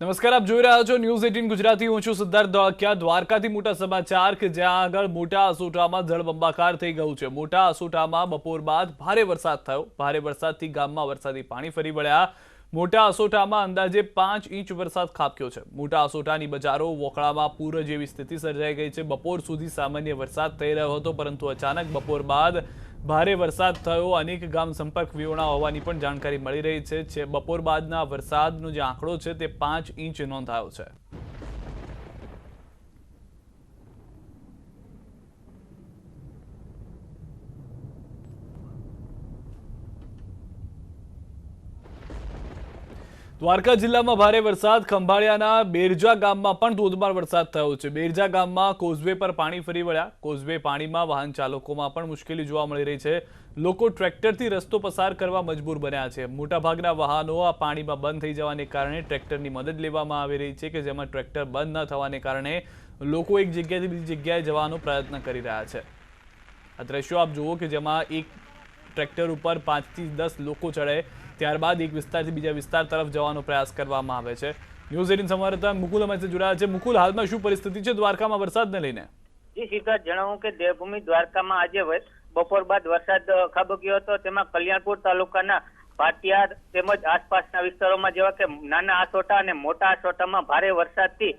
નમસ્કાર, આપ જોઈ રહ્યા છો ન્યૂઝ 18 ગુજરાતી। હું છું સિદ્ધાર્થ ધોળકિયા। દ્વારકાથી મોટા સમાચાર કે જ્યાં આગળ મોટા આસોટામાં જળબંબાકાર થઈ ગયું છે। મોટા આસોટામાં બપોર બાદ ભારે વરસાદ થયો। ભારે વરસાદથી ગામમાં વરસાદી પાણી ફરી વળ્યા। મોટા આસોટામાં અંદાજે 5 ઇંચ વરસાદ ખાબક્યો છે। મોટા આસોટાની બજારો વોકળામાં પૂર જેવી સ્થિતિ સર્જાઈ ગઈ છે। બપોર સુધી સામાન્ય વરસાદ થઈ રહ્યો હતો, પરંતુ અચાનક બપોર બાદ ભારે વરસાદ થયો। અનેક ગામ સંપર્ક વિહોણા હોવાની પણ જાણકારી મળી રહી છે। બપોર બાદના વરસાદનો જે આંકડો છે તે 5 ઇંચ નોંધાયો છે। દ્વારકા જિલ્લામાં ભારે વરસાદ। ખંભાળિયાના બેરજા ગામમાં પણ ધોધમાર વરસાદ થયો છે। બેરજા ગામમાં કોઝવે પર પાણી ફરી વળ્યા। કોઝવે પાણીમાં વાહન ચાલકોમાં પણ મુશ્કેલી જોવા મળી રહી છે। લોકો ટ્રેક્ટરથી રસ્તો પસાર કરવા મજબૂર બન્યા છે। મોટાભાગના વાહનો આ પાણીમાં બંધ થઈ જવાને કારણે ટ્રેક્ટરની મદદ લેવામાં આવી રહી છે, કે જેમાં ટ્રેક્ટર બંધ ન થવાને કારણે લોકો એક જગ્યાએથી બીજી જગ્યાએ જવાનો પ્રયત્ન કરી રહ્યા છે। આ દ્રશ્યો આપ જુઓ કે જેમાં એક ટ્રેક્ટર ઉપર 5 થી 10 લોકો ચડે, ત્યારબાદ એક વિસ્તારથી બીજા વિસ્તાર તરફ જવાનો પ્રયાસ કરવામાં આવે છે। ન્યૂઝ 18 સંવાદદાતા મુકુલ અમારી જોડાયા છે। મુકુલ, હાલમાં શું પરિસ્થિતિ છે દ્વારકામાં વરસાદને લઈને? જી સિદ્ધાર્થ, જણાવું કે દેવભૂમિ દ્વારકામાં આજે બપોર બાદ વરસાદ ખાબક્યો હતો। તેમાં કલ્યાણપુર તાલુકાના ભાટિયાર તેમજ આસપાસના વિસ્તારોમાં જેવા કે નાના આસોટા અને મોટા આસોટામાં ભારે વરસાદથી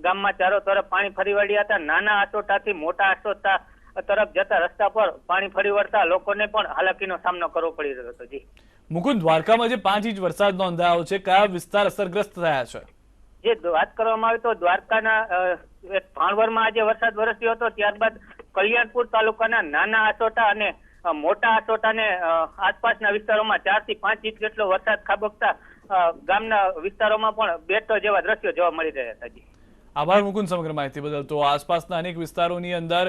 ગામમાં ચારો તરફ પાણી ફરી વળ્યા હતા। નાના આસોટાથી મોટા આસોટા તરફ જતા રસ્તા પર પાણી ફરી વળતા લોકોને પણ હાલાકીનો સામનો કરવો પડી રહ્યો હતો। જી મુકુંદ, દ્વારકામાં જે 5 ઇંચ વરસાદ નોંધાયો છે, કયા વિસ્તાર અસરગ્રસ્ત થયા છે? જે વાત કરવામાં આવે તો દ્વારકાના ભાણવરમાં આજે વરસાદ વરસ્યો હતો। ત્યારબાદ કલ્યાણપુર તાલુકાના નાના આસોટા અને મોટા આસોટાને આસપાસના વિસ્તારોમાં 4 થી 5 ઇંચ જેટલો વરસાદ ખાબકતા ગામના વિસ્તારોમાં પણ બેટો જેવા દ્રશ્યો જોવા મળી રહ્યા હતા। જી આભાર મુકુંદ સમગ્ર માહિતી બદલ। તો આસપાસના અનેક વિસ્તારોની અંદર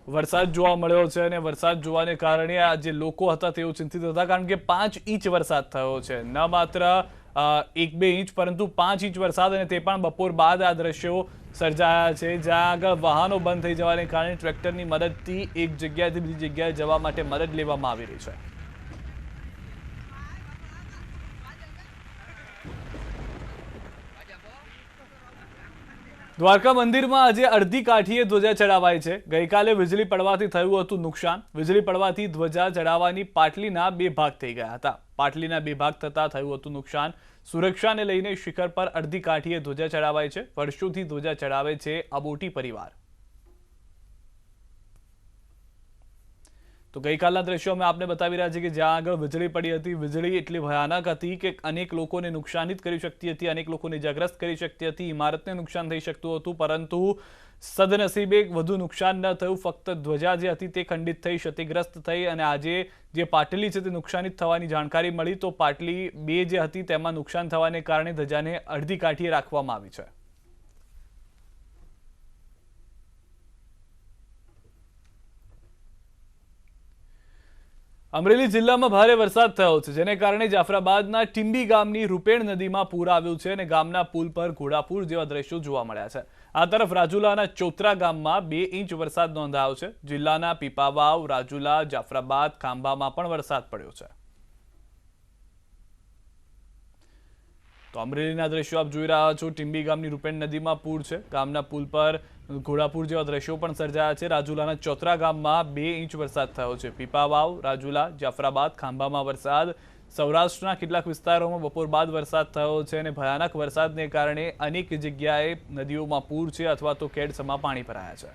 વરસાદ જોવા મળ્યો છે અને વરસાદ જોવાને કારણે આ જે લોકો હતા તેઓ ચિંતિત હતા, કારણ કે 5 ઇંચ વરસાદ થયો છે। ન માત્ર 1-2 ઇંચ પરંતુ 5 ઇંચ વરસાદ, અને તે પણ બપોર બાદ આ દ્રશ્યો સર્જાયા છે, જ્યાં આગળ વાહનો બંધ થઈ જવાને કારણે ટ્રેક્ટરની મદદથી એક જગ્યાએથી બીજી જગ્યાએ જવા માટે મદદ લેવામાં આવી રહી છે। દ્વારકા મંદિરમાં આજે અડધી કાઠીએ ધ્વજા ચડાવાઈ છે। ગઈકાલે વીજળી પડવાથી થયું હતું નુકસાન। વીજળી પડવાથી ધ્વજા ચડાવવાની પાટલીના 2 ભાગ થઈ ગયા હતા। પાટલીના 2 ભાગ થતા થયું હતું નુકસાન। સુરક્ષાને લઈને શિખર પર અડધી કાઠીએ ધ્વજા ચડાવાઈ છે। વર્ષોથી ધ્વજા ચડાવે છે અબોટી પરિવાર। તો ગઈકાલના દ્રશ્યો અમે આપને બતાવી રહ્યા છીએ કે જ્યાં આગળ વીજળી પડી હતી, વીજળી એટલી ભયાનક હતી કે અનેક લોકોને નુકસાનિત કરી શકતી હતી, અનેક લોકોને ઇજાગ્રસ્ત કરી શકતી હતી, ઇમારતને નુકસાન થઈ શકતું હતું, પરંતુ સદનસીબે વધુ નુકસાન ન થયું। ફક્ત ધ્વજા જે હતી તે ખંડિત થઈ, ક્ષતિગ્રસ્ત થઈ, અને આજે જે પાટલી છે તે નુકસાનિત થવાની જાણકારી મળી। તો પાટલી 2 જે હતી તેમાં નુકસાન થવાને કારણે ધજાને અડધી કાઠીએ રાખવામાં આવી છે। અમરેલી જિલ્લામાં ભારે વરસાદ થયો છે, જેને કારણે જાફરાબાદના ટીંબી ગામની રૂપેણ નદીમાં પૂર આવ્યું છે, અને ગામના પુલ પર ઘોડાપૂર જેવા દ્રશ્યો જોવા મળ્યા છે। આ તરફ રાજુલાના ચોતરા ગામમાં 2 ઇંચ વરસાદ નોંધાયો છે। જિલ્લાના પીપાવાવ, રાજુલા, જાફરાબાદ, ખાંભામાં પણ વરસાદ પડ્યો છે। તો અમરેલીના દ્રશ્યો આપ જોઈ રહ્યા છો। ટીંબી ગામની રૂપેણ નદીમાં પૂર છે, ગામના પુલ પર ઘોડાપૂર જેવા દ્રશ્યો પણ સર્જાયા છે। રાજુલાના ચોતરા ગામમાં 2 ઇંચ વરસાદ થયો છે। પીપાવાવ, રાજુલા, જાફરાબાદ, ખાંભામાં વરસાદ। સૌરાષ્ટ્રના કેટલાક વિસ્તારોમાં બપોર બાદ વરસાદ થયો છે, અને ભયાનક વરસાદને કારણે અનેક જગ્યાએ નદીઓમાં પૂર છે અથવા તો કેડસમાં પાણી ભરાયા છે।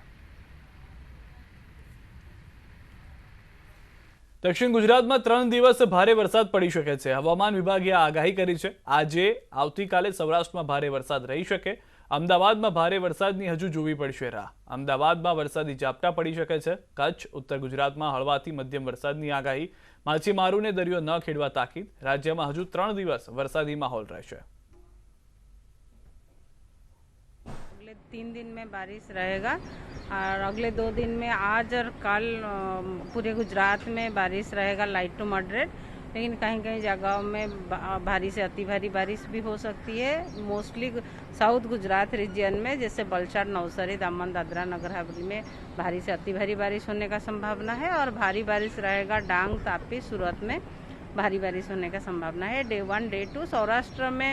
દક્ષિણ ગુજરાતમાં 3 દિવસ ભારે વરસાદ પડી શકે છે। હવામાન વિભાગે આગાહી કરી છે। આજે આવતીકાલે સૌરાષ્ટ્રમાં ભારે વરસાદ રહી શકે। અમદાવાદમાં ભારે વરસાદની હજુ જોવી પડશે રાહ। અમદાવાદમાં વરસાદી ઝાપટા પડી શકે છે। કચ્છ, ઉત્તર ગુજરાતમાં હળવાથી મધ્યમ વરસાદની આગાહી। માછીમારોને દરિયો ન ખેડવા તાકીદ। રાજ્યમાં હજુ 3 દિવસ વરસાદી માહોલ રહેશે। अगले 3 दिन में बारिश रहेगा और अगले 2 दिन में आज और कल पूरे गुजरात में बारिश रहेगा, लाइट टू मॉडरेट, लेकिन कहीं कहीं जगहों में भारी से अति भारी बारिश भी हो सकती है। मोस्टली साउथ गुजरात रीजन में जैसे वलसाड, नवसारी, दामन, दादरा, नगर हवेली में भारी से अति भारी बारिश होने का संभावना है, और भारी बारिश रहेगा डांग, तापी, सूरत में भारी बारिश होने का संभावना है। डे 1, डे 2 सौराष्ट्र में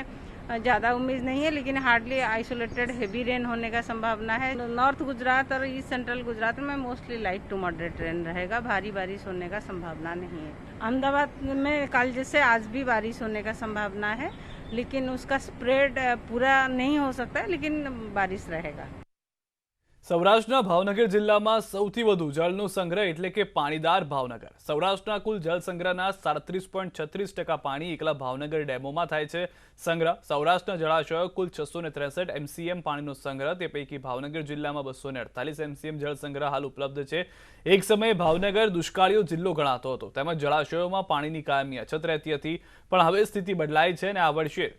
ज़्यादा उम्मीद नहीं है, लेकिन हार्डली आइसोलेटेड हेवी रेन होने का संभावना है। नॉर्थ गुजरात और ईस्ट सेंट्रल गुजरात में mostly light to moderate rain रहेगा, भारी बारिश होने का संभावना नहीं है। अहमदाबाद में कल जैसे आज भी बारिश होने का संभावना है, लेकिन उसका स्प्रेड पूरा नहीं हो सकता है, लेकिन बारिश रहेगा। સૌરાષ્ટ્રના ભાવનગર જિલ્લામાં સૌથી વધુ જળનો સંગ્રહ એટલે કે પાણીદાર ભાવનગર. સૌરાષ્ટ્રના કુલ જળ સંગ્રહના 37.36% પાણી એકલા ભાવનગર ડેમોમાં થાય છે સંગ્રહ. સૌરાષ્ટ્રના જળાશયો કુલ 663 MCM પાણીનો સંગ્રહ, તે પૈકી ભાવનગર જિલ્લામાં 248 MCM જળ સંગ્રહ હાલ ઉપલબ્ધ છે. એક સમયે ભાવનગર દુષ્કાળીયો જિલ્લો ગણાતો હતો, તેમજ જળાશયોમાં પાણીની કાયમી અછત રહેતી હતી, પણ હવે સ્થિતિ બદલાઈ છે અને આ વર્ષે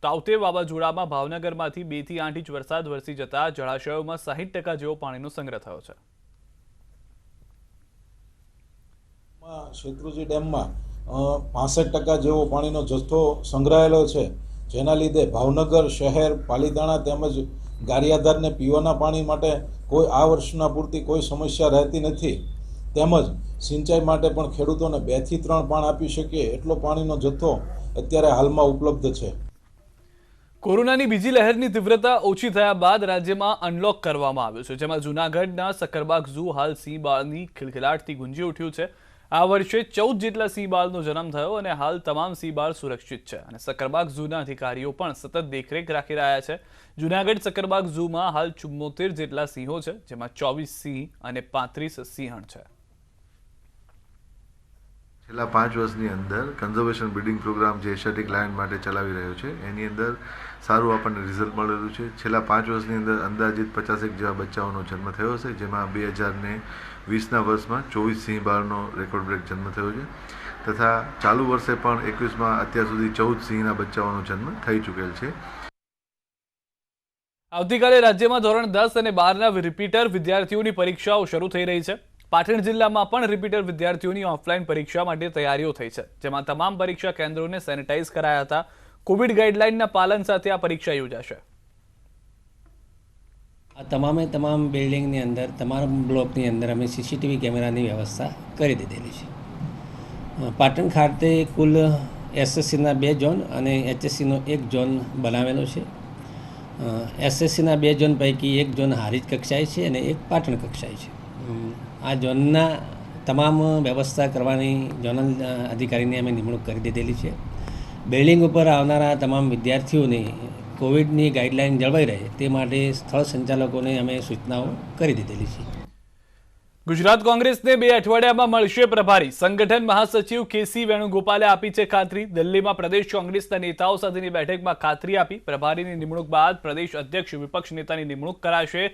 તાઉતે વાવાઝોડામાં ભાવનગરમાંથી 2 થી 8 ઇંચ વરસાદ વરસી જતા જળાશયોમાં 60% જેવો પાણીનો સંગ્રહ થયો છે. શેત્રુંજી ડેમમાં 65% જેવો પાણીનો જથ્થો સંગ્રહાયેલો છે, જેના લીધે ભાવનગર શહેર, પાલીતાણા તેમજ ગારિયાધારને પીવાના પાણી માટે કોઈ આ વર્ષના પૂરતી કોઈ સમસ્યા રહેતી નથી. તેમજ સિંચાઈ માટે પણ ખેડૂતોને 2 થી 3 પાણ આપી શકીએ એટલો પાણીનો જથ્થો અત્યારે હાલમાં ઉપલબ્ધ છે. કોરોનાની બીજી લહેરની તીવ્રતા ઓછી થયા બાદ રાજ્યમાં અનલોક કરવામાં આવ્યું છે, જેમાં જૂનાગઢના સક્કરબાગ ઝૂ હાલ સિંહ બાળની ખિલખિલાટથી ગુંજી ઉઠ્યું છે. આ વર્ષે 14 જેટલા સિંહ બાળનો જન્મ થયો અને હાલ તમામ સિંહ બાળ સુરક્ષિત છે અને સક્કરબાગ ઝૂના અધિકારીઓ પણ સતત દેખરેખ રાખી રહ્યા છે. જૂનાગઢ સક્કરબાગ ઝૂમાં હાલ 74 જેટલા સિંહો છે, જેમાં 24 સિંહ અને 35 સિંહણ છે. છેલ્લા 5 વર્ષની અંદર કન્ઝર્વેશન બ્રીડિંગ પ્રોગ્રામ જે એશિયાટિક લાયન માટે ચલાવી રહ્યો છે, એની અંદર સારું આપણને રિઝલ્ટ મળેલું છે. છેલ્લા 5 વર્ષની અંદર અંદાજિત 50 જેવા બચ્ચાઓનો જન્મ થયો છે, જેમાં 2020ના વર્ષમાં 24 સિંહ બાળનો રેકોર્ડ બ્રેક જન્મ થયો છે, તથા ચાલુ વર્ષે પણ 21માં અત્યાર સુધી 14 સિંહના બચ્ચાઓનો જન્મ થઈ ચૂકેલ છે. આવતીકાલે રાજ્યમાં ધોરણ 10 અને 12ના રિપીટર વિદ્યાર્થીઓની પરીક્ષાઓ શરૂ થઈ રહી છે. પાટણ જિલ્લામાં પણ રિપીટર વિદ્યાર્થીઓની ઓફલાઈન પરીક્ષા માટે તૈયારીઓ થઈ છે, જેમાં તમામ પરીક્ષા કેન્દ્રોને સેનિટાઈઝ કરાયા હતા. કોવિડ ગાઈડલાઈનના પાલન સાથે આ પરીક્ષા યોજાશે. આ તમામ બિલ્ડિંગની અંદર, તમામ બ્લોકની અંદર અમે સીસીટીવી કેમેરાની વ્યવસ્થા કરી દીધેલી છે. પાટણ ખાતે કુલ એસએસસીના 2 ઝોન અને એચએસસીનો 1 ઝોન બનાવેલો છે. એસએસસીના 2 ઝોન પૈકી 1 ઝોન હારીજ કક્ષાએ છે અને 1 પાટણ કક્ષાએ છે. આ ઝોનના તમામ વ્યવસ્થા કરવાની ઝોનલ અધિકારીની અમે નિમણૂક કરી દીધેલી છે. બિલ્ડિંગ ઉપર આવનારા તમામ વિદ્યાર્થીઓને કોવિડની ગાઈડલાઈન જળવાઈ રહે તે માટે સ્થળ સંચાલકોને અમે સૂચનાઓ કરી દીધેલી છે. ગુજરાત કોંગ્રેસને 2 અઠવાડિયામાં મળશે પ્રભારી. સંગઠન મહાસચિવ કેસી વેણુગોપાલે આપી છે ખાતરી. દિલ્હીમાં પ્રદેશ કોંગ્રેસના નેતાઓ સાથેની બેઠકમાં ખાતરી આપી. પ્રભારીની નિમણૂક બાદ પ્રદેશ અધ્યક્ષ વિપક્ષ નેતાની નિમણૂક કરાશે.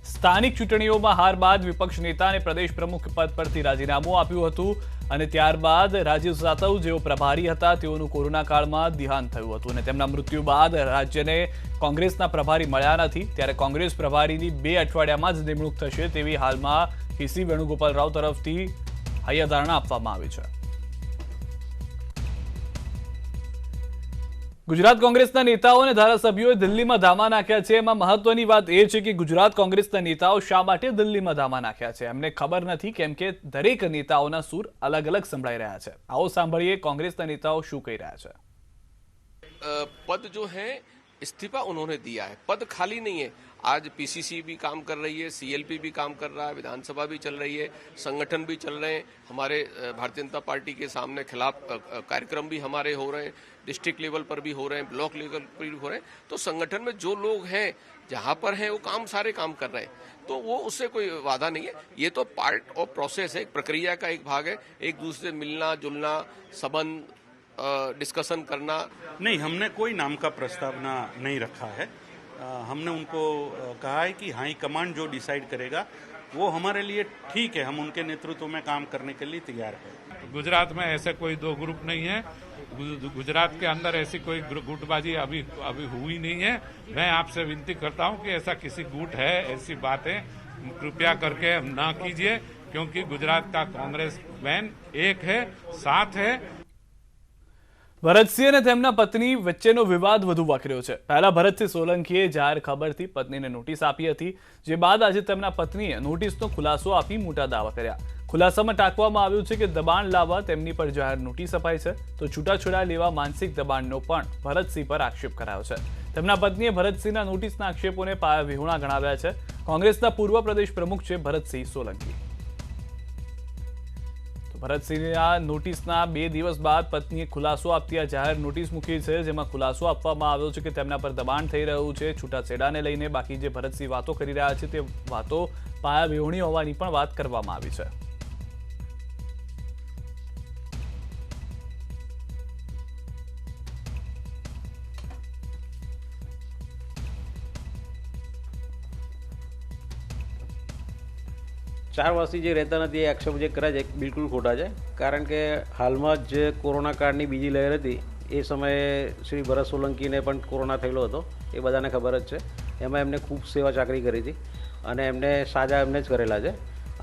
સ્થાનિક ચૂંટણીઓમાં હાર બાદ વિપક્ષ નેતા અને પ્રદેશ પ્રમુખ પદ પરથી રાજીનામું આપ્યું હતું અને ત્યારબાદ રાજીવ સાતવ જેઓ પ્રભારી હતા તેઓનું કોરોના કાળમાં દેહાંત થયું હતું અને તેમના મૃત્યુ બાદ રાજ્યને કોંગ્રેસના પ્રભારી મળ્યા નથી. ત્યારે કોંગ્રેસ પ્રભારીની 2 અઠવાડિયામાં જ નિમણૂક થશે તેવી હાલમાં કેસી વેણુગોપાલ રાવ તરફથી હૈયાધારણા આપવામાં આવી છે. ગુજરાત કોંગ્રેસના નેતાઓ અને ધારાસભ્યોએ દિલ્હીમાં ધામા નાખ્યા છે. એમાં મહત્વની વાત એ છે કે ગુજરાત કોંગ્રેસના નેતાઓ શા માટે દિલ્હીમાં ધામા નાખ્યા છે એમને ખબર નથી, કેમ કે દરેક નેતાઓના સૂર અલગ અલગ સંભળાઈ રહ્યા છે. આવો સાંભળીએ કોંગ્રેસના નેતાઓ શું કહી રહ્યા છે. पद जो है इस्तीफा उन्होंने दिया है, पद खाली नहीं है. आज पीसीसी भी काम कर रही है, सीएलपी भी काम कर रहा है, विधानसभा भी चल रही है, संगठन भी चल रहे हैं. हमारे भारतीय जनता पार्टी के सामने खिलाफ कार्यक्रम भी हमारे हो रहे हैं, डिस्ट्रिक्ट लेवल पर भी हो रहे हैं, ब्लॉक लेवल पर भी हो रहे हैं. तो संगठन में जो लोग हैं जहाँ पर हैं वो सारे काम कर रहे हैं, तो वो उससे कोई वादा नहीं है. ये तो पार्ट ऑफ प्रोसेस है, एक प्रक्रिया का एक भाग है. एक दूसरे से मिलना जुलना, संबंध डिस्कशन करना. नहीं, हमने कोई नाम का प्रस्तावना नहीं रखा है. हमने उनको कहा है कि हाई कमांड जो डिसाइड करेगा वो हमारे लिए ठीक है, हम उनके नेतृत्व में काम करने के लिए तैयार है. गुजरात में ऐसे कोई 2 ग्रुप नहीं है. गुजरात के अंदर ऐसी कोई गुटबाजी अभी हुई नहीं है. मैं आपसे विनती करता हूं कि ऐसा किसी गुट है, ऐसी बातें कृपया करके ना कीजिए, क्योंकि गुजरात का कांग्रेस मैन एक है, साथ है. ભરતસિંહ અને તેમના પત્ની વચ્ચેનો વિવાદ વધુ વકર્યો છે. પહેલા ભરતસિંહ સોલંકીએ જાહેર ખબરથી પત્નીને નોટિસ આપી હતી, જે બાદ આજે તેમના પત્નીએ નોટિસનો ખુલાસો આપી મોટા દાવા કર્યા. ખુલાસામાં ટાંકવામાં આવ્યું છે કે દબાણ લાવવા તેમની પર જાહેર નોટિસ અપાઈ છે તો છૂટાછેડા લેવા માનસિક દબાણનો પણ ભરતસિંહ પર આક્ષેપ કરાયો છે. તેમના પત્નીએ ભરતસિંહના નોટિસના આક્ષેપોને પાયાવિહોણા ગણાવ્યા છે. કોંગ્રેસના પૂર્વ પ્રદેશ પ્રમુખ છે ભરતસિંહ સોલંકી. ભરતસિંહના નોટિસના 2 દિવસ બાદ પત્નીએ ખુલાસો આપતી આ જાહેર નોટિસ મૂકી છે, જેમાં ખુલાસો આપવામાં આવ્યો છે કે તેમના પર દબાણ થઈ રહ્યું છે છૂટાછેડાને લઈને. બાકી જે ભરતસિંહ વાતો કરી રહ્યા છે તે વાતો પાયાવિહોણી હોવાની પણ વાત કરવામાં આવી છે. ચાર વર્ષથી જે રહેતા નથી એ આક્ષેપ જે કર્યા છે બિલકુલ ખોટા છે. કારણ કે હાલમાં જ જે કોરોના કાળની બીજી લહેર હતી એ સમયે શ્રી ભરત સોલંકીને પણ કોરોના થયેલો હતો, એ બધાને ખબર જ છે. એમાં એમને ખૂબ સેવા ચાકરી કરી હતી અને એમને સાજા એમને જ કરેલા છે.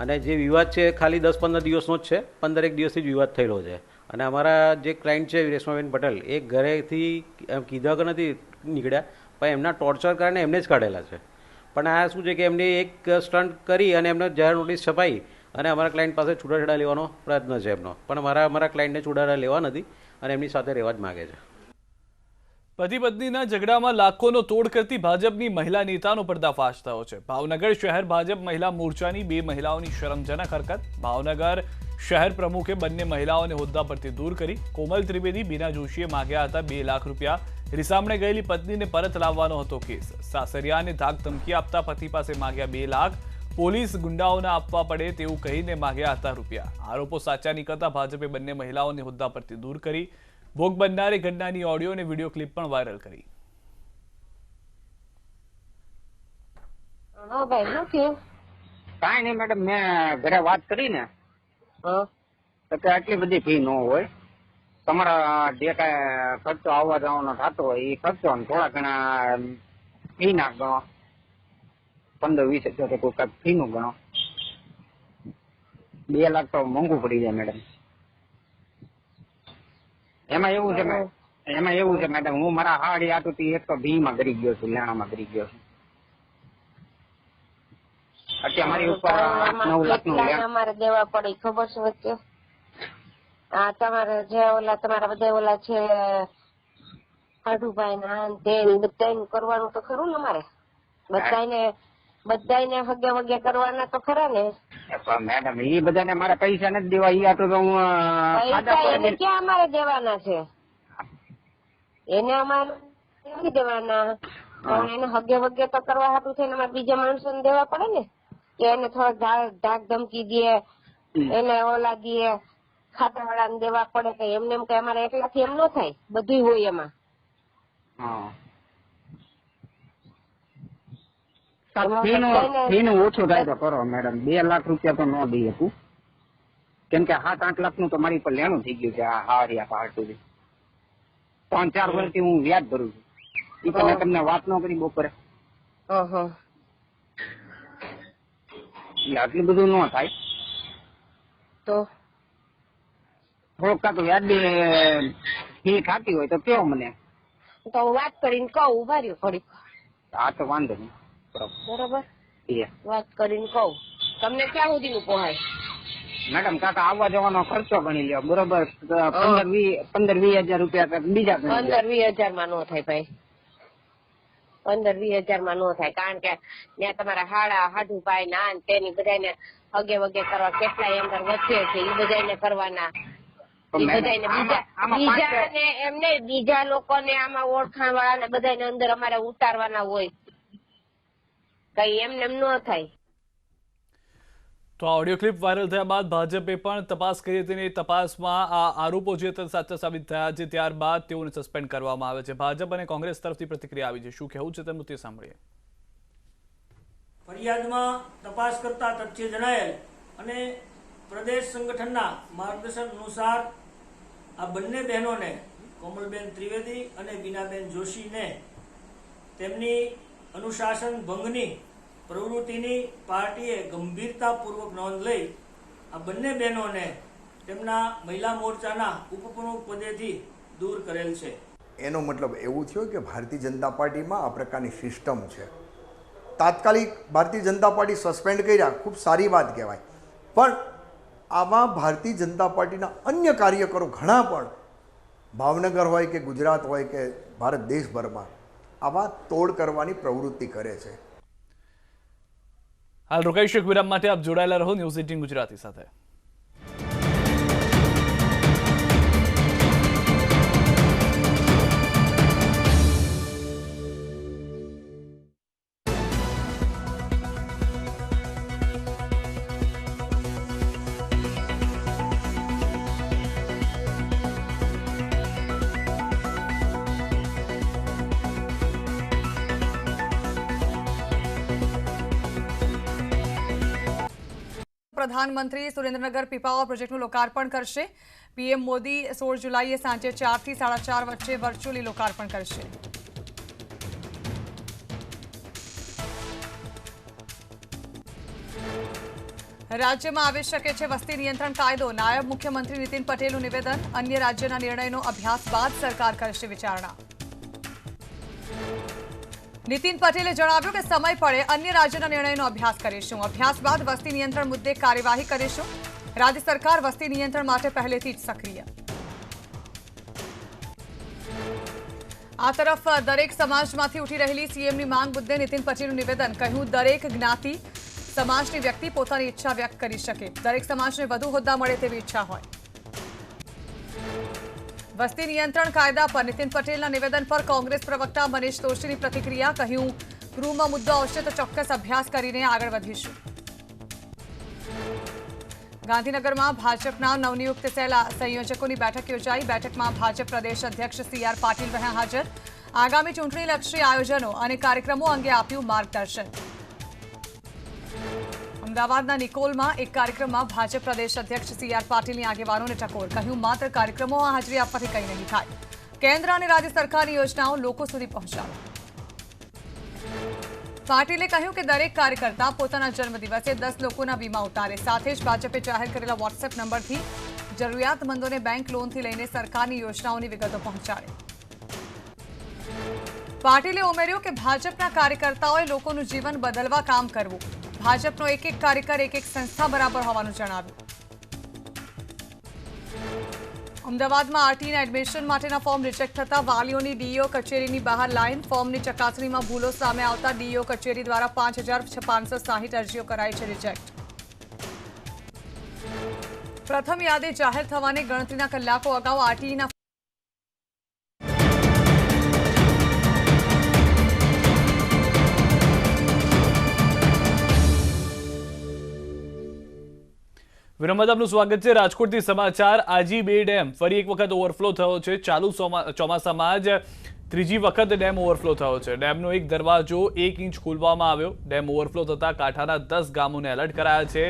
અને જે વિવાદ છે ખાલી 10-15 દિવસનો જ છે, 15 દિવસથી જ વિવાદ થયેલો છે. અને અમારા જે ક્લાયન્ટ છે રેશમાબેન પટેલ એ ઘરેથી એમ કીધા કે નથી નીકળ્યા, પણ એમના ટોર્ચર કારણે એમને જ કાઢેલા છે. પણ આ શું છે કે એમને એક સ્ટન્ટ કરી અને એમને જાહેર નોટિસ છપાઈ અને અમારા ક્લાયન્ટ પાસે છૂટાછેડા લેવાનો પ્રયત્ન છે એમનો. પણ અમારા ક્લાયન્ટને છૂટાછેડા લેવા નથી અને એમની સાથે રહેવા જ માગે છે. પતિ પત્નીના ઝઘડામાં લાખોનો તોડ કરતી ભાજપની મહિલા નેતાનો પર્દાફાશ થયો છે. ભાવનગર શહેર ભાજપ મહિલા મોરચાની 2 મહિલાઓની શરમજનક હરકત. ભાવનગર શહેર પ્રમુખે બંને મહિલાઓને હોદ્દા પરથી દૂર કરી. કોમલ ત્રિવેદી, બીના જોશીએ માંગ્યા હતા 2 લાખ રૂપિયા. રિસામણે ગયેલી પત્નીને પરત લાવવાનો હતો કેસ. સાસરિયાને ધાક ધમકી આપતા પતિ પાસે માંગ્યા 2 લાખ. પોલીસ ગુંડાઓને આપવા પડે તેવું કહીને માંગ્યા હતા રૂપિયા. આરોપો સાચા નીકળતા ભાજપે બંને મહિલાઓને હોદ્દા પરથી દૂર કરી. ભોગ બનનારે ઘટનાની ઓડિયો અને વિડીયો ક્લિપ પણ વાયરલ કરી. હા ભાઈ, શું થયું? કાંઈ નહીં મેડમ, મેં ઘરે વાત કરી ને તો આટલી બધી ફી ન હોય. તમારા જે કાંઈ ખર્ચો આવવા જવાનો થતો હોય એ ખર્ચો ને થોડા ઘણા ફી ના ગણો, 15-20 હજાર કાંઈક ફી નું ગણો. 2 લાખ તો મોંઘું પડી જાય મેડમ. એમાં એવું છે મેડમ, હું મારા હાડી આટુથી એક તો ભીમાં કરી ગયો છું, લેણામાં કરી ગયો છું. અત્યારે મારી ઉપર 8-9 લાખનું અમારે દેવા પડે, ખબર છે વચ્ચે. આ તમારે જે તમારા બધા ઓલા છે હાડુભાઈ ના તે બધાને કરવાનું તો ખરું ને અમારે. બધાને હગે વગે કરવાના તો ખરા ને. મેડમ એ બધાને મારા પૈસા નથી દેવા, એ આટલું તો હું એને ક્યાં અમારે દેવાના છે? એને અમારે નથી દેવાના, એને હગે વગે તો કરવા હાટું છે ને અમારે બીજા માણસોને દેવા પડે ને. કે એને થોડાક ધાક ધમકી દે, એને ઓલા દે, ખાતા વાળાને દેવા પડે. કે એમને એમ કે અમારે એકલાથી એમ ન થાય, બધું હોય એમાં. ઓછું થાય તો કરો મેડમ. 2 લાખ રૂપિયા તો ન દઈ શકું, કેમ કે 7-8 લાખ નું તો મારી પર લેણું થઈ ગયું છે. આ હારિયા પહાડ સુધી 3-4 વર્ષથી હું વ્યાજ ભરું છું. એ તો મેં તમને વાત ન કરી બપોરે. આટલું બધું ન થાય તો થોડુંક કાંક વ્યાજ ફી ખાતી હોય તો કેવો મને, તો હું વાત કરીને કહું. ઉભા રહ્યો થોડીક. હા તો વાંધો નહીં, બરોબર વાત કરીને કહું. તમને ક્યાં સુધી નું પહોંચાય મેડમ? કાકા આવવા જવાનો ખર્ચો ગણી લ્યો, બરોબર. 15-20 હજાર રૂપિયા બીજા 15-20 હજાર માં ન થાય ભાઈ. 15-20 હજાર માં ન થાય, કારણ કે ત્યાં તમારા હાડુભાઈ ના તેની બધાને હગે વગે કરવા કેટલાય અંદર વચ્ચે છે, એ બધાને કરવાના. બીજા લોકોને આમાં ઓળખાણ વાળા ને બધાને અંદર અમારે ઉતારવાના હોય. કઈ એમને એમ ન થાય. તો આ ઓડિયો ક્લિપ વાયરલ થયા બાદ ભાજપે પણ તપાસ કરી હતી. તપાસમાં આ આરોપો જે સાચા સાબિત થયા છે, ત્યારબાદ તેઓને સસ્પેન્ડ કરવામાં આવે છે. ભાજપ અને કોંગ્રેસ તરફથી પ્રતિક્રિયા આવી છે. શું કહેવું છે તેમનું તે સાંભળીએ. ફરિયાદમાં તપાસ કરતા તથ્ય જણાયેલ અને પ્રદેશ સંગઠનના માર્ગદર્શન અનુસાર આ બંને બહેનોને, કોમલબેન ત્રિવેદી અને બીનાબેન જોશીને, તેમની અનુશાસન ભંગની પ્રવૃત્તિની પાર્ટીએ ગંભીરતાપૂર્વક નોંધ લઈ આ બંને બહેનોને તેમના મહિલા મોરચાના ઉપપ્રમુખ પદેથી દૂર કરેલ છે. એનો મતલબ એવું થયો કે ભારતીય જનતા પાર્ટીમાં આ પ્રકારની સિસ્ટમ છે. તાત્કાલિક ભારતીય જનતા પાર્ટી સસ્પેન્ડ કર્યા, ખૂબ સારી વાત કહેવાય. પણ આમાં ભારતીય જનતા પાર્ટીના અન્ય કાર્યકરો ઘણા પણ ભાવનગર હોય કે ગુજરાત હોય કે ભારત દેશભરમાં આવા તોડ કરવાની પ્રવૃત્તિ કરે છે. હાલ રોકાઈશું વિરામ માટે. આપ જોડાયેલા રહો ન્યૂઝ 18 ગુજરાતી સાથે. પ્રધાનમંત્રી સુરેન્દ્રનગર પીપાવાવ પ્રોજેક્ટનું લોકાર્પણ કરશે. પીએમ મોદી 16 જુલાઈએ સાંજે 4 થી 4:30 વચ્ચે વર્ચ્યુઅલી લોકાર્પણ કરશે. રાજ્યમાં આવી શકે છે વસ્તી નિયંત્રણ કાયદો. નાયબ મુખ્યમંત્રી નીતિન પટેલનું નિવેદન. અન્ય રાજ્યના નિર્ણયનો અભ્યાસ બાદ સરકાર કરશે વિચારણા. નીતિન પટેલે જણાવ્યું કે સમય પડે અન્ય રાજ્યના નિર્ણયનો અભ્યાસ કરીશું. અભ્યાસ બાદ વસ્તી નિયંત્રણ મુદ્દે કાર્યવાહી કરીશું. રાજ્ય સરકાર વસ્તી નિયંત્રણ માટે પહેલેથી જ સક્રિય. આ તરફ દરેક સમાજમાંથી ઉઠી રહેલી સીએમની માંગ મુદ્દે નીતિન પટેલનું નિવેદન. કહ્યું, દરેક જ્ઞાતિ સમાજની વ્યક્તિ પોતાની ઈચ્છા વ્યક્ત કરી શકે. દરેક સમાજને વધુ હોદ્દા મળે તેવી ઈચ્છા હોય. વસ્તી નિયંત્રણ કાયદા પર નીતિન પટેલના નિવેદન પર કોંગ્રેસ પ્રવક્તા મનીષ દોશીની પ્રતિક્રિયા. કહ્યું, ગૃહમાં મુદ્દો આવશે તો ચોક્કસ અભ્યાસ કરીને આગળ વધીશું. ગાંધીનગરમાં ભાજપના નવનિયુક્ત સેલ સંયોજકોની બેઠક યોજાઈ. બેઠકમાં ભાજપ પ્રદેશ અધ્યક્ષ CR પાટીલ રહ્યા હાજર. આગામી ચૂંટણીલક્ષી આયોજનો અને કાર્યક્રમો અંગે આપ્યું માર્ગદર્શન. અમદાવાદના નિકોલમાં એક કાર્યક્રમમાં ભાજપ પ્રદેશ અધ્યક્ષ CR પાટીલની આગેવાનોને ટકોર. કહ્યું, માત્ર કાર્યક્રમોમાં હાજરી આપવાથી કંઈ નહીં થાય. કેન્દ્ર અને રાજ્ય સરકારની યોજનાઓ લોકો સુધી પહોંચાડો. પાટીલે કહ્યું કે દરેક કાર્યકર્તા પોતાના જન્મદિવસે 10 લોકોના વીમા ઉતારે. સાથે જ ભાજપે જાહેર કરેલા વોટ્સએપ નંબરથી જરૂરિયાતમંદોને બેંક લોનથી લઈને સરકારની યોજનાઓની વિગતો પહોંચાડે. પાટીલે ઉમેર્યું કે ભાજપના કાર્યકર્તાઓએ લોકોનું જીવન બદલવા કામ કરવું. ભાજપનો એક કાર્યકર એક સંસ્થા બરાબર હોવાનું જણાવ્યું. અમદાવાદમાં આરટીના એડમિશન માટેના ફોર્મ રિજેક્ટ થતા વાલીઓની ડીઈઓ કચેરીની બહાર લાઈન. ફોર્મની ચકાસણીમાં ભૂલો સામે આવતા ડીઈઓ કચેરી દ્વારા 5,560 અરજીઓ કરાઈ છે રિજેક્ટ. પ્રથમ યાદી જાહેર થવાની ગણતરીના કલાકો અગાઉ આરટીના વિરામ બાદ આપનું સ્વાગત છે. રાજકોટથી સમાચાર. આજી બે ડેમ ફરી એક વખત ઓવરફ્લો થયો છે. ચાલુ ચોમાસામાં જ ત્રીજી વખત ડેમ ઓવરફ્લો થયો છે. ડેમનો એક દરવાજો 1 ઇંચ ખોલવામાં આવ્યો. ડેમ ઓવરફ્લો થતા કાંઠાના 10 ગામોને એલર્ટ કરાયા છે.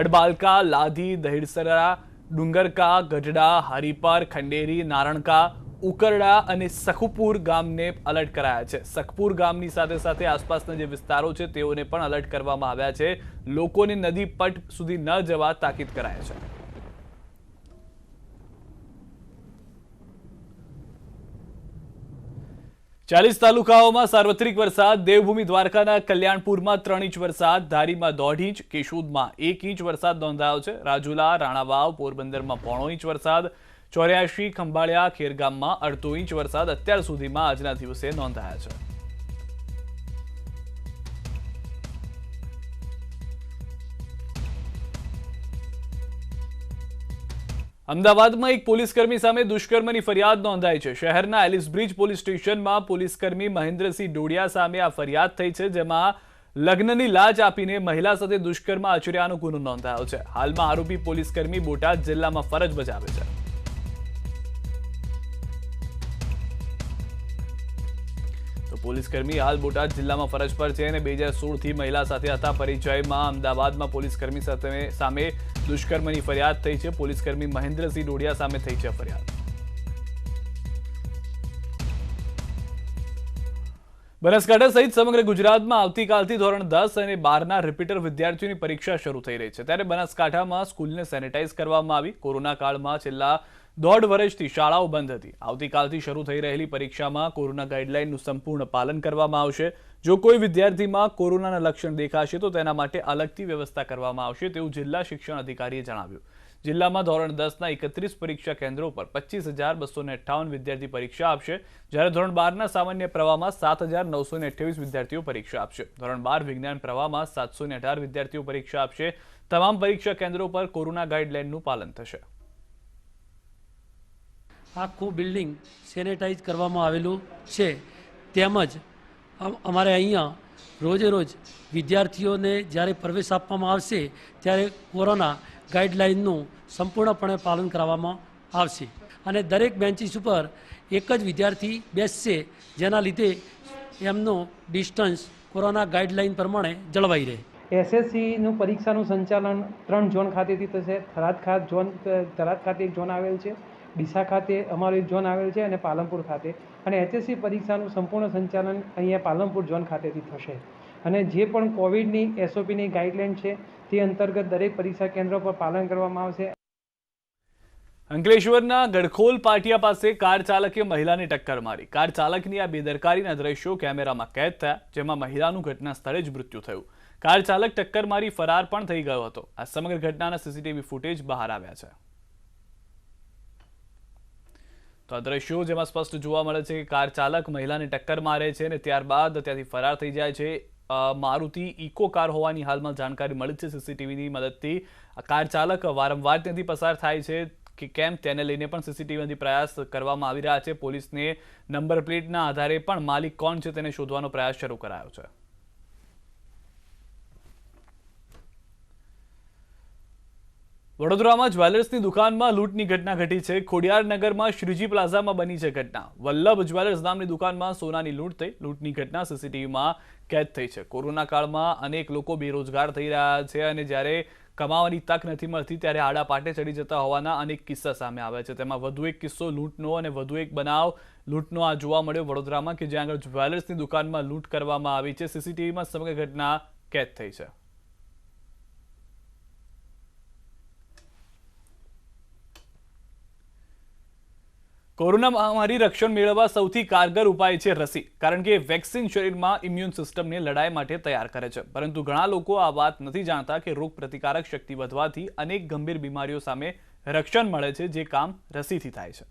અડબાલકા, લાધી, દહીસરા, ડુંગરકા, ગઢડા, હરિપર, ખંડેરી, નારણકા, ઉકરડા અને સખપુર ગામને એલર્ટ કરાયા છે. સખપુર ગામની સાથે સાથે આસપાસના જે વિસ્તારો છે તેઓને પણ એલર્ટ કરવામાં આવ્યા છે. લોકોને નદી પટ સુધી ન જવા તાકીદ કરાયા છે. ચાલીસ તાલુકાઓમાં સાર્વત્રિક વરસાદ. દેવભૂમિ દ્વારકાના કલ્યાણપુરમાં 3 ઇંચ વરસાદ, ધારીમાં 1.5 ઇંચ, કેશોદમાં 1 ઇંચ વરસાદ નોંધાયો છે. રાજુલા, રાણાવાવ, પોરબંદરમાં 0.5 ઇંચ વરસાદ, 84 ખંભાળિયા, ખેરગામમાં 1/2 ઇંચ વરસાદ અત્યાર સુધીમાં આજના દિવસે નોંધાયા છે. અમદાવાદમાં એક પોલીસકર્મી સામે દુષ્કર્મની ફરિયાદ નોંધાઈ છે. શહેરના એલિસ બ્રિજ પોલીસ સ્ટેશનમાં પોલીસકર્મી મહેન્દ્રસિંહ ડોડિયા સામે આ ફરિયાદ થઈ છે, જેમાં લગ્નની લાંચ આપીને મહિલા સાથે દુષ્કર્મ આચર્યાનો ગુનો નોંધાયો છે. હાલમાં આરોપી પોલીસકર્મી બોટાદ જિલ્લામાં ફરજ બજાવે છે. પોલીસકર્મી હાલ બોટાદ જિલ્લામાં ફરજ પર છે અને 2016 થી મહિલા સાથે હતા પરિચયમાં અમદાવાદમાં પોલીસકર્મી સામે દુષ્કર્મની ફરિયાદ થઈ છે. પોલીસકર્મી મહેન્દ્રસિંહ ડોડિયા સામે થઈ છે ફરિયાદ. બનાસકાંઠા સહિત સમગ્ર ગુજરાતમાં આવતીકાલથી ધોરણ 10 અને 12ના રિપીટર વિદ્યાર્થીઓની પરીક્ષા શરૂ થઈ રહી છે. ત્યારે બનાસકાંઠામાં સ્કૂલને સેનેટાઈઝ કરવામાં આવી. કોરોના કાળમાં છેલ્લા 1.5 વર્ષથી શાળાઓ બંધ હતી. આવતીકાલથી શરૂ થઈ રહેલી પરીક્ષામાં કોરોના ગાઈડલાઈનનું સંપૂર્ણ પાલન કરવામાં આવશે. જો કોઈ વિદ્યાર્થીમાં કોરોનાના લક્ષણ દેખાશે તો તેના માટે અલગથી વ્યવસ્થા કરવામાં આવશે તેવું જિલ્લા શિક્ષણ અધિકારીએ જણાવ્યું. જિલ્લામાં ધોરણ 10ના 31 પરીક્ષા કેન્દ્રો પર 25,258 વિદ્યાર્થી પરીક્ષા આપશે, જ્યારે ધોરણ 12ના સામાન્ય પ્રવાહમાં 7,928 વિદ્યાર્થીઓ પરીક્ષા આપશે. ધોરણ 12 વિજ્ઞાન પ્રવાહમાં 718 વિદ્યાર્થીઓ પરીક્ષા આપશે. તમામ પરીક્ષા કેન્દ્રો પર કોરોના ગાઈડલાઈનનું પાલન થશે. આખું બિલ્ડિંગ સેનેટાઈઝ કરવામાં આવેલું છે. તેમજ અમારે અહીંયા રોજે રોજ વિદ્યાર્થીઓને જ્યારે પ્રવેશ આપવામાં આવશે ત્યારે કોરોના ગાઈડલાઇનનું સંપૂર્ણપણે પાલન કરવામાં આવશે અને દરેક બેન્ચીસ ઉપર એક જ વિદ્યાર્થી બેસશે, જેના લીધે એમનો ડિસ્ટન્સ કોરોના ગાઈડલાઇન પ્રમાણે જળવાઈ રહે. એસએસસીનું પરીક્ષાનું સંચાલન 3 ઝોન ખાતેથી થશે. થરાદ ખાતે એક ઝોન આવેલ છે, ડીસા ખાતે અમારો એક ઝોન આવેલ છે અને પાલનપુર ખાતે. અને એચએસસી પરીક્ષાનું સંપૂર્ણ સંચાલન અહીંયા પાલનપુર ઝોન ખાતેથી થશે. અને જે પણ કોવિડની એસઓપીની ગાઈડલાઈન છે તે અંતર્ગત દરેક પરીક્ષા કેન્દ્રો પર પાલન કરવામાં આવશે. અંકલેશ્વરના ગડખોલ પાટિયા પાસે કાર ચાલકે મહિલાને ટક્કર મારી. કાર ચાલકની આ બેદરકારીના દ્રશ્યો કેમેરામાં કેદ થયા, જેમાં મહિલાનું ઘટના સ્થળે જ મૃત્યુ થયું. કાર ચાલક ટક્કર મારી ફરાર પણ થઈ ગયો હતો. આ સમગ્ર ઘટનાના સીસીટીવી ફૂટેજ બહાર આવ્યા છે. તો આ દ્રશ્યો જેમાં સ્પષ્ટ જોવા મળે છે કે કાર ચાલક મહિલાને ટક્કર મારે છે અને ત્યારબાદ ત્યાંથી ફરાર થઈ જાય છે. મારુતિ ઇકો કાર હોવાની હાલમાં જાણકારી મળી છે. સીસીટીવીની મદદથી કાર ચાલક વારંવાર ત્યાંથી પસાર થાય છે કે કેમ તેને લઈને પણ સીસીટીવીમાંથી પ્રયાસ કરવામાં આવી રહ્યા છે. પોલીસને નંબર પ્લેટના આધારે પણ માલિક કોણ છે તેને શોધવાનો પ્રયાસ શરૂ કરાયો છે. વડોદરામાં જ્વેલર્સની દુકાનમાં લૂંટની ઘટના ઘટી છે. ખોડિયારનગરમાં શ્રીજી પ્લાઝામાં બની છે ઘટના. વલ્લભ જ્વેલર્સ નામની દુકાનમાં સોનાની લૂંટ થઈ. લૂંટની ઘટના સીસીટીવીમાં કેદ થઈ છે. કોરોના કાળમાં અનેક લોકો બેરોજગાર થઈ રહ્યા છે અને જ્યારે કમાવાની તક નથી મળતી ત્યારે આડા પાટે ચડી જતા હોવાના અનેક કિસ્સા સામે આવ્યા છે. તેમાં વધુ એક કિસ્સો લૂંટનો અને વધુ એક બનાવ લૂંટનો આ જોવા મળ્યો વડોદરામાં, કે જ્યાં આગળ જ્વેલર્સની દુકાનમાં લૂંટ કરવામાં આવી છે. સીસીટીવીમાં સમગ્ર ઘટના કેદ થઈ છે. કોરોના મહામારી રક્ષણ મેળવવા સૌથી કારગર ઉપાય છે રસી, કારણ કે વેક્સિન શરીરમાં ઇમ્યુન સિસ્ટમને લડાઈ માટે તૈયાર કરે છે. પરંતુ ઘણા લોકો આ વાત નથી જાણતા કે રોગ પ્રતિકારક શક્તિ વધવાથી અનેક ગંભીર બીમારીઓ સામે રક્ષણ મળે છે, જે કામ રસીથી થાય છે.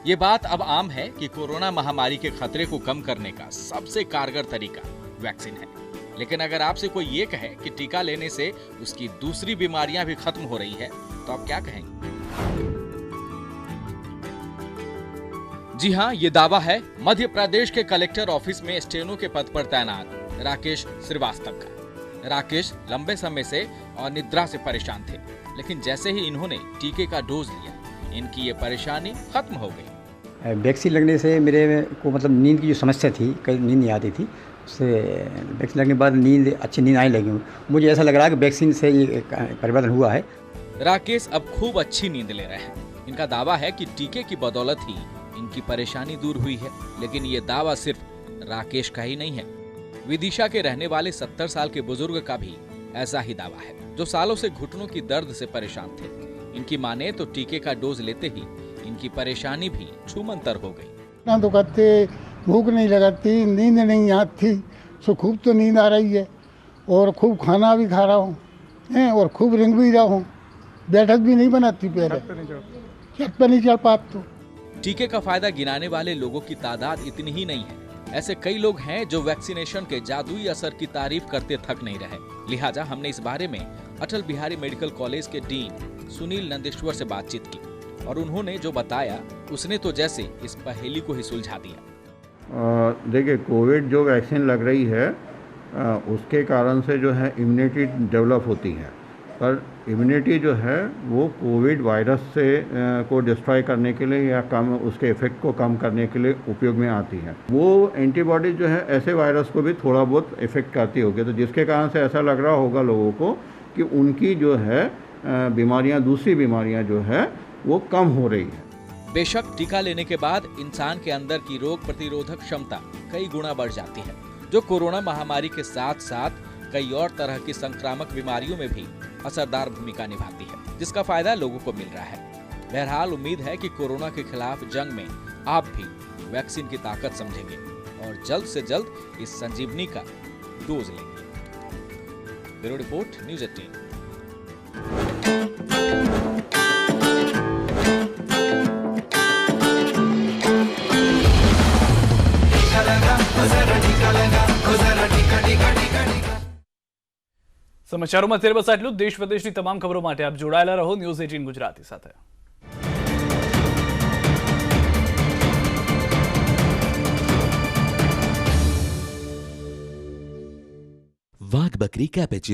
ये बात अब आम है कि कोरोना महामारी के खतरे को कम करने का सबसे कारगर तरीका वैक्सीन है. लेकिन अगर आपसे कोई ये कहे कि टीका लेने से उसकी दूसरी बीमारियां भी खत्म हो रही है, तो आप क्या कहेंगे? जी हाँ, ये दावा है मध्य प्रदेश के कलेक्टर ऑफिस में स्टेनो के पद पर तैनात राकेश श्रीवास्तव का. राकेश लंबे समय से अनिद्रा से परेशान थे, लेकिन जैसे ही इन्होंने टीके का डोज लिया, इनकी ये परेशानी खत्म हो गई. वैक्सीन लगने से मेरे को मतलब नींद की जो समस्या थी, कई नींद नहीं आती थी, उससे वैक्सीन लगने के बाद अच्छी नींद आने लगी. मुझे ऐसा लग रहा है कि वैक्सीन से ये परिवर्तन हुआ है. राकेश अब खूब अच्छी नींद ले रहे हैं. इनका दावा है कि टीके की बदौलत ही इनकी परेशानी दूर हुई है. लेकिन ये दावा सिर्फ राकेश का ही नहीं है. विदिशा के रहने वाले 70 साल के बुजुर्ग का भी ऐसा ही दावा है, जो सालों से घुटनों की दर्द से परेशान थे. इनकी माने तो टीके का डोज लेते ही इनकी परेशानी भी छूमंतर हो गई. ना तो करते, भूख नहीं लगाती, नींद नहीं आती, सो खूब तो नींद आ रही है और खूब खाना भी खा रहा हूँ और खूब रिंग भी रहा हूँ. बैठक भी नहीं बनाती, पैर छत पर नहीं चढ़ पाती. टीके का फायदा गिनाने वाले लोगों की तादाद इतनी ही नहीं है. ऐसे कई लोग हैं जो वैक्सीनेशन के जादुई असर की तारीफ करते थक नहीं रहे. लिहाजा हमने इस बारे में अटल बिहारी मेडिकल कॉलेज के डीन सुनील नंदेश्वर से बातचीत की और उन्होंने जो बताया उसने तो जैसे इस पहेली को ही सुलझा दिया. देखिए, कोविड जो वैक्सीन लग रही है उसके कारण से जो है इम्यूनिटी डेवलप होती है, पर इम्यूनिटी जो है वो कोविड वायरस से को डिस्ट्रॉय करने के लिए या कम उसके इफेक्ट को कम करने के लिए उपयोग में आती है. वो एंटीबॉडी जो है ऐसे वायरस को भी थोड़ा बहुत इफेक्ट करती होगी, तो जिसके कारण से ऐसा लग रहा होगा लोगों को कि उनकी जो है बीमारियां, दूसरी बीमारियां जो है वो कम हो रही है. बेशक टीका लेने के बाद इंसान के अंदर की रोग प्रतिरोधक क्षमता कई गुना बढ़ जाती है, जो कोरोना महामारी के साथ साथ कई और तरह की संक्रामक बीमारियों में भी असरदार भूमिका निभाती है, जिसका फायदा लोगों को मिल रहा है। बहरहाल उम्मीद है कि कोरोना के खिलाफ जंग में आप भी वैक्सीन की ताकत समझेंगे और जल्द से जल्द इस संजीवनी का डोज लेंगे। Bureau report, news 18। સમાચારોમાં અત્યારે બસ આટલું. દેશ વિદેશની તમામ ખબરો માટે આપ જોડાયેલા રહો ન્યૂઝ 18 ગુજરાતી સાથે. વાઘ બકરી કેપેચિનો